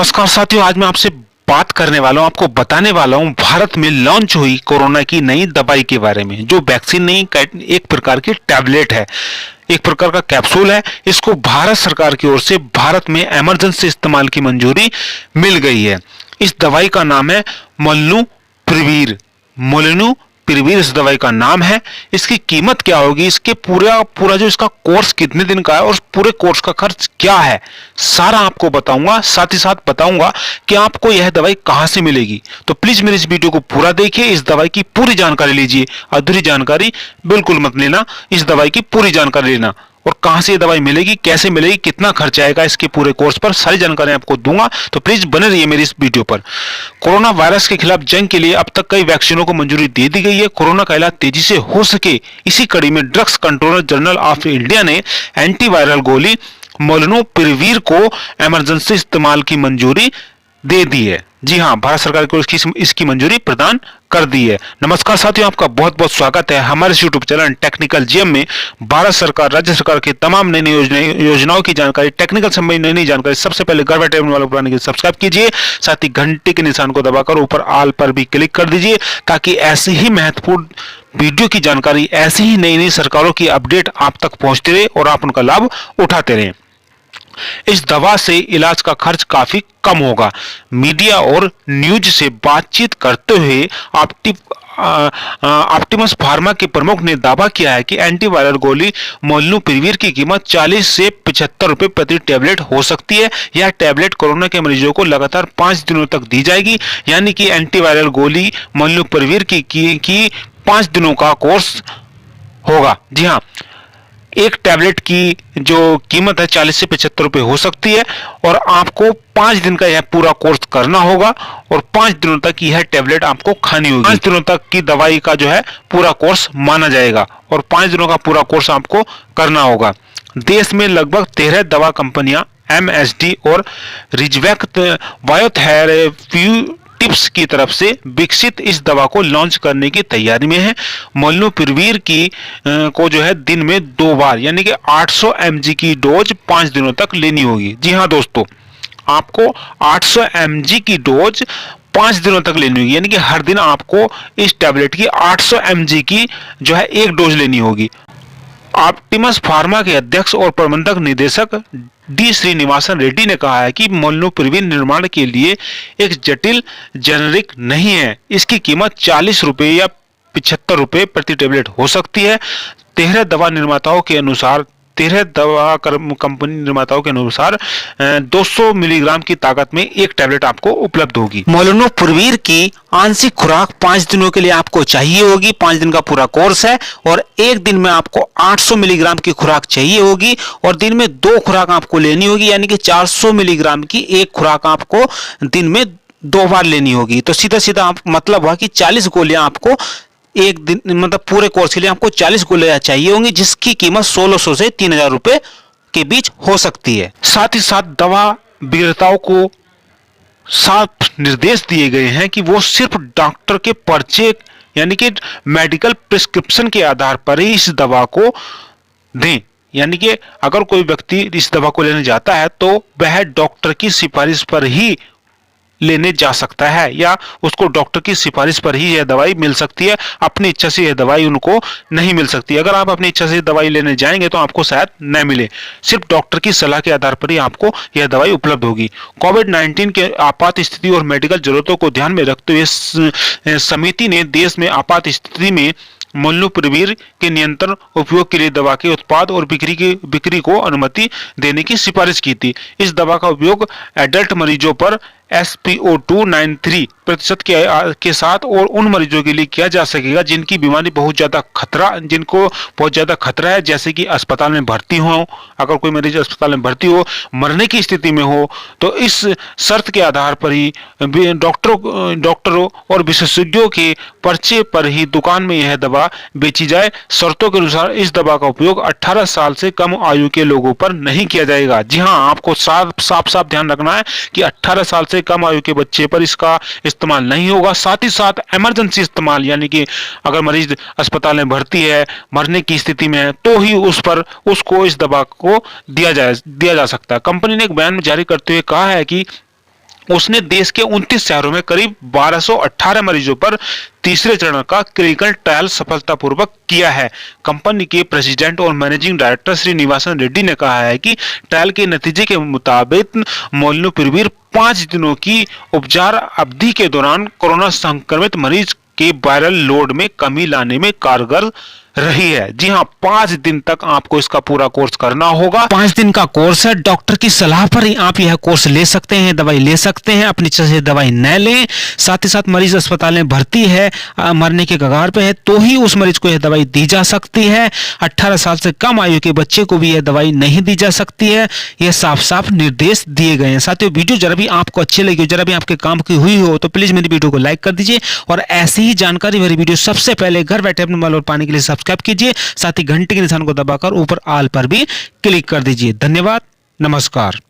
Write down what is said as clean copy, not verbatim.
नमस्कार साथियों, आज मैं आपसे बात करने वाला हूं, आपको बताने वाला हूं भारत में लॉन्च हुई कोरोना की नई दवाई के बारे में। जो वैक्सीन नहीं, एक प्रकार की टैबलेट है, एक प्रकार का कैप्सूल है। इसको भारत सरकार की ओर से भारत में इमरजेंसी इस्तेमाल की मंजूरी मिल गई है। इस दवाई का नाम है मोल्नुपिरवीर। मोल्नुपिरवीर इस दवाई का नाम है। इसकी कीमत क्या होगी, इसके पूरा जो इसका कोर्स कितने दिन का है और पूरे कोर्स का खर्च क्या है, सारा आपको बताऊंगा। साथ ही साथ बताऊंगा कि आपको यह दवाई कहां से मिलेगी। तो प्लीज मेरे इस वीडियो को पूरा देखिए, इस दवाई की पूरी जानकारी लीजिए। अधूरी जानकारी बिल्कुल मत लेना, इस दवाई की पूरी जानकारी लेना। और कहां से ये दवाई मिलेगी, कैसे मिलेगी, कितना खर्च आएगा, इसके पूरे कोर्स पर सारी जानकारी आपको दूंगा। तो प्लीज बने रहिए मेरी इस वीडियो पर। कोरोना वायरस के खिलाफ जंग के लिए अब तक कई वैक्सीनों को मंजूरी दे दी गई है। कोरोना का इलाज तेजी से हो सके, इसी कड़ी में drugs controller general of India ने एंटीवायरल गोली मोल्नुपिरवीर को इमरजेंसी इस्तेमाल की मंजूरी दे दी है। जी हां, भारत सरकार को इसकी मंजूरी प्रदान कर दी है। नमस्कार साथियों, आपका बहुत बहुत स्वागत है हमारे यूट्यूब चैनल टेक्निकल जीएम में। भारत सरकार, राज्य सरकार की तमाम नई नई योजनाओं की जानकारी, टेक्निकल संबंधी नई नई जानकारी सबसे पहले घर बैठे वाले पुराने के सब्सक्राइब कीजिए। साथ ही घंटे के निशान को दबाकर ऊपर ऑल पर भी क्लिक कर दीजिए, ताकि ऐसे ही महत्वपूर्ण वीडियो की जानकारी, ऐसी ही नई नई सरकारों की अपडेट आप तक पहुंचते रहे और आप उनका लाभ उठाते रहे। इस दवा से इलाज का खर्च काफी कम होगा। मीडिया और न्यूज से बातचीत करते हुए ऑप्टिमस फार्मा के प्रमुख ने दावा किया है कि एंटीवायरल गोली मोल्नुपिरवीर की कीमत 40 से 75 रुपए प्रति टैबलेट हो सकती है। यह टैबलेट कोरोना के मरीजों को लगातार 5 दिनों तक दी जाएगी, यानी कि एंटीवायरल गोली मोल्नुपिरवीर की 5 दिनों का कोर्स होगा। जी हाँ, एक टैबलेट की जो कीमत है 40 से 75 रुपए हो सकती है, और आपको 5 दिन का यह पूरा कोर्स करना होगा और 5 दिनों तक यह टैबलेट आपको खानी होगी। 5 दिनों तक की दवाई का जो है पूरा कोर्स माना जाएगा और 5 दिनों का पूरा कोर्स आपको करना होगा। देश में लगभग 13 दवा कंपनियां एमएसडी और रिजवैक बायोथेरेप्यूटिक्स की तरफ से विकसित इस दवा को लॉन्च करने की तैयारी में है। मोल्नुपिरवीर को जो है दिन में 2 बार यानी कि 800 mg की डोज 5 दिनों तक लेनी होगी। जी हाँ दोस्तों, आपको 800 mg की डोज 5 दिनों तक लेनी होगी, यानी कि हर दिन आपको इस टैबलेट की 800 mg की जो है एक डोज लेनी होगी। ऑप्टिमस फार्मा के अध्यक्ष और प्रबंधक निदेशक डी श्रीनिवासन रेड्डी ने कहा है कि मोल्नुपिरवीर निर्माण के लिए एक जटिल जेनेरिक नहीं है। इसकी कीमत 40 रुपए या 75 रुपए प्रति टैबलेट हो सकती है। 13 दवा निर्माताओं के अनुसार 200 मिलीग्राम की ताकत में एक टैबलेट आपको उपलब्ध होगी। मोल्नुपिरवीर की आंशिक खुराक 5 दिनों के लिए आपको चाहिए होगी। 5 दिन का पूरा कोर्स है और एक दिन में आपको 800 मिलीग्राम की खुराक चाहिए होगी और दिन में 2 खुराक आपको लेनी होगी, यानी कि 400 मिलीग्राम की एक खुराक आपको दिन में 2 बार लेनी होगी। तो सीधा सीधा मतलब हुआ कि 40 गोलियां आपको एक दिन, मतलब पूरे कोर्स के लिए आपको 40 गोलियां चाहिए होंगी, जिसकी कीमत 1600 से 3000 रुपए के बीच हो सकती है। साथ ही साथ दवा विक्रेताओं को साफ निर्देश दिए गए हैं कि वो सिर्फ डॉक्टर के पर्चे यानी कि मेडिकल प्रिस्क्रिप्शन के आधार पर ही इस दवा को दें। यानी कि अगर कोई व्यक्ति इस दवा को लेने जाता है तो वह डॉक्टर की सिफारिश पर ही लेने जा सकता है, या उसको डॉक्टर की सिफारिश पर ही यह दवाई मिल सकती है। अपनी इच्छा से यह दवाई उनको नहीं मिल सकती। अगर आप अपनी इच्छा से दवाई लेने जाएंगे तो आपको शायद न मिले। सिर्फ डॉक्टर की सलाह के आधार पर ही आपको यह दवाई उपलब्ध होगी। कोविड-19 के आपात स्थिति और मेडिकल जरूरतों को ध्यान में रखते हुए समिति ने देश में आपात स्थिति में मोल्नुपिरवीर के नियंत्रण उपयोग के लिए दवा के उत्पाद और बिक्री को अनुमति देने की सिफारिश की थी। इस दवा का उपयोग एडल्ट मरीजों पर SpO2 93% के साथ और उन मरीजों के लिए किया जा सकेगा जिनको बहुत ज्यादा खतरा है, जैसे कि अस्पताल में भर्ती हो। अगर कोई मरीज अस्पताल में भर्ती हो, मरने की स्थिति में हो, तो इस शर्त के आधार पर ही डॉक्टरों और विशेषज्ञों के पर्चे पर ही दुकान में यह दवा बेची जाए। शर्तों के अनुसार इस दवा का उपयोग 18 साल से कम आयु के लोगों पर नहीं किया जाएगा। जी हाँ, आपको साफ ध्यान रखना है कि 18 साल से कम आयु के बच्चे पर इसका इस्तेमाल नहीं होगा। साथ ही साथ इमरजेंसी इस्तेमाल, यानी कि अगर मरीज अस्पताल में भर्ती है, मरने की स्थिति में है, तो ही उसको इस दवा को दिया जा सकता है। कंपनी ने एक बयान में जारी करते हुए कहा है कि उसने देश के 29 शहरों में करीब 1218 मरीजों पर तीसरे चरण का क्लिनिकल ट्रायल सफलतापूर्वक किया है। कंपनी के प्रेसिडेंट और मैनेजिंग डायरेक्टर श्रीनिवासन रेड्डी ने कहा है कि ट्रायल के नतीजे के मुताबिक मोलनुपिरवीर 5 दिनों की उपचार अवधि के दौरान कोरोना संक्रमित मरीज के वायरल लोड में कमी लाने में कारगर रही है। जी हाँ, 5 दिन तक आपको इसका पूरा कोर्स करना होगा। 5 दिन का कोर्स है। डॉक्टर की सलाह पर ही आप यह कोर्स ले सकते हैं, दवाई ले सकते हैं। अपनी इच्छा से दवाई न लें। साथ ही साथ मरीज अस्पताल में भर्ती है, मरने के कगार पे है, तो ही उस मरीज को यह दवाई दी जा सकती है। 18 साल से कम आयु के बच्चे को भी यह दवाई नहीं दी जा सकती है। यह साफ साफ निर्देश दिए गए हैं। साथियों, वीडियो जरा भी आपको अच्छी लगी हो, जरा भी आपके काम की हुई हो, तो प्लीज मेरी वीडियो को लाइक कर दीजिए और ऐसी ही जानकारी भरी वीडियो सबसे पहले घर बैठे अपने मोबाइल पर पाने के लिए सब्सक्राइब कीजिए। साथ ही घंटे के निशान को दबाकर ऊपर ऑल पर भी क्लिक कर दीजिए। धन्यवाद, नमस्कार।